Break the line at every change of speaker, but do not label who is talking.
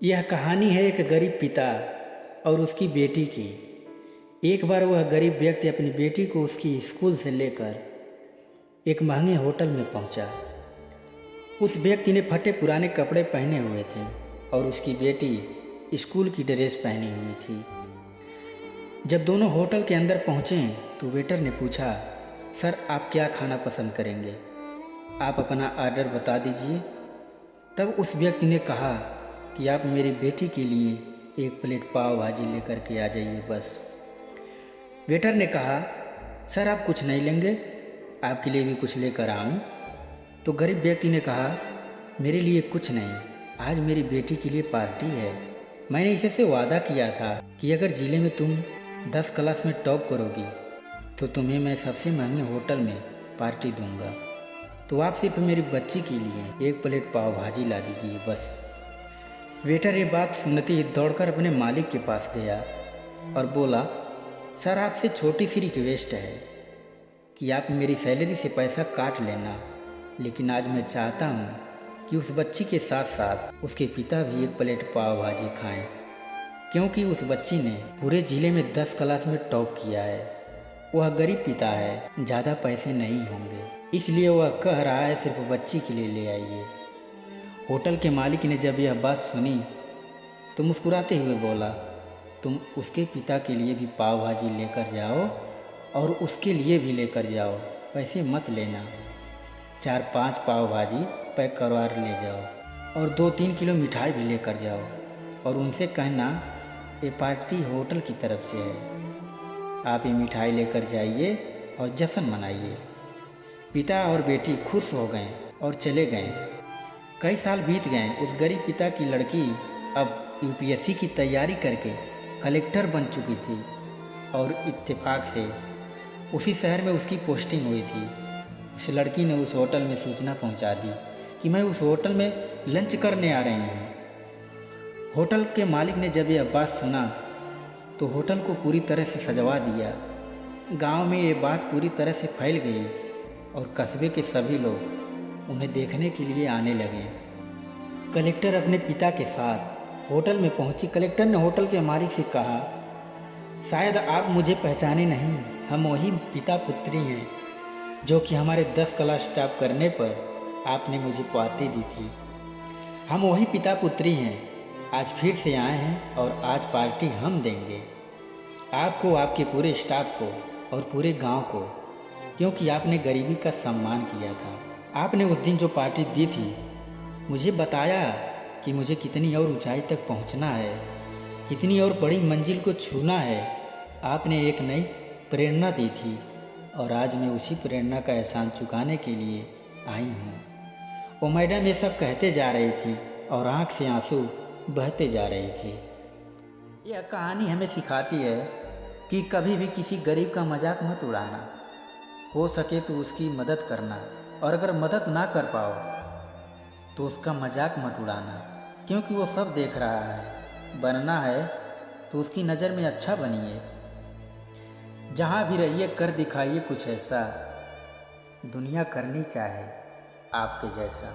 यह कहानी है एक गरीब पिता और उसकी बेटी की। एक बार वह गरीब व्यक्ति अपनी बेटी को उसकी स्कूल से लेकर एक महंगे होटल में पहुंचा। उस व्यक्ति ने फटे पुराने कपड़े पहने हुए थे और उसकी बेटी स्कूल की ड्रेस पहनी हुई थी। जब दोनों होटल के अंदर पहुंचे तो वेटर ने पूछा, सर आप क्या खाना पसंद करेंगे, आप अपना ऑर्डर बता दीजिए। तब उस व्यक्ति ने कहा कि आप मेरी बेटी के लिए एक प्लेट पाव भाजी लेकर के आ जाइए बस। वेटर ने कहा, सर आप कुछ नहीं लेंगे, आपके लिए भी कुछ लेकर आऊं? तो गरीब व्यक्ति ने कहा, मेरे लिए कुछ नहीं, आज मेरी बेटी के लिए पार्टी है। मैंने इसे से वादा किया था कि अगर ज़िले में तुम 10 क्लास में टॉप करोगी तो तुम्हें मैं सबसे महंगे होटल में पार्टी दूंगा। तो आप सिर्फ मेरी बच्ची के लिए एक प्लेट पाव भाजी ला दीजिए बस। वेटर ये बात सुनते ही दौड़कर अपने मालिक के पास गया और बोला, सर आपसे छोटी सी रिक्वेस्ट है कि आप मेरी सैलरी से पैसा काट लेना, लेकिन आज मैं चाहता हूँ कि उस बच्ची के साथ साथ उसके पिता भी एक प्लेट पाव भाजी खाएं, क्योंकि उस बच्ची ने पूरे ज़िले में 10 क्लास में टॉप किया है। वह गरीब पिता है, ज़्यादा पैसे नहीं होंगे, इसलिए वह कह रहा है सिर्फ बच्ची के लिए ले आइए। होटल के मालिक ने जब यह बात सुनी तो मुस्कुराते हुए बोला, तुम उसके पिता के लिए भी पाव भाजी लेकर जाओ और उसके लिए भी लेकर जाओ, पैसे मत लेना। 4-5 पाव भाजी पैक करवा ले जाओ और 2-3 किलो मिठाई भी लेकर जाओ और उनसे कहना ये पार्टी होटल की तरफ से है, आप ये मिठाई लेकर जाइए और जश्न मनाइए। पिता और बेटी खुश हो गए और चले गए। कई साल बीत गए। उस गरीब पिता की लड़की अब यूपीएससी की तैयारी करके कलेक्टर बन चुकी थी और इत्तेफाक से उसी शहर में उसकी पोस्टिंग हुई थी। उस लड़की ने उस होटल में सूचना पहुंचा दी कि मैं उस होटल में लंच करने आ रही हूँ। होटल के मालिक ने जब यह बात सुना तो होटल को पूरी तरह से सजवा दिया। गांव में ये बात पूरी तरह से फैल गई और कस्बे के सभी लोग उन्हें देखने के लिए आने लगे। कलेक्टर अपने पिता के साथ होटल में पहुंची। कलेक्टर ने होटल के मालिक से कहा, शायद आप मुझे पहचाने नहीं, हम वही पिता पुत्री हैं जो कि हमारे 10 क्लास टॉप करने पर आपने मुझे पार्टी दी थी। हम वही पिता पुत्री हैं, आज फिर से आए हैं और आज पार्टी हम देंगे आपको, आपके पूरे स्टाफ को और पूरे गांव को, क्योंकि आपने गरीबी का सम्मान किया था। आपने उस दिन जो पार्टी दी थी, मुझे बताया कि मुझे कितनी और ऊंचाई तक पहुंचना है, कितनी और बड़ी मंजिल को छूना है। आपने एक नई प्रेरणा दी थी और आज मैं उसी प्रेरणा का एहसान चुकाने के लिए आई हूँ। वो मैडम ये सब कहते जा रही थी और आँख से आंसू बहते जा रहे थे। यह कहानी हमें सिखाती है कि कभी भी किसी गरीब का मजाक मत उड़ाना, हो सके तो उसकी मदद करना, और अगर मदद ना कर पाओ तो उसका मजाक मत उड़ाना, क्योंकि वो सब देख रहा है। बनना है तो उसकी नज़र में अच्छा बनिए। जहाँ भी रहिए कर दिखाइए कुछ ऐसा, दुनिया करनी चाहे आपके जैसा।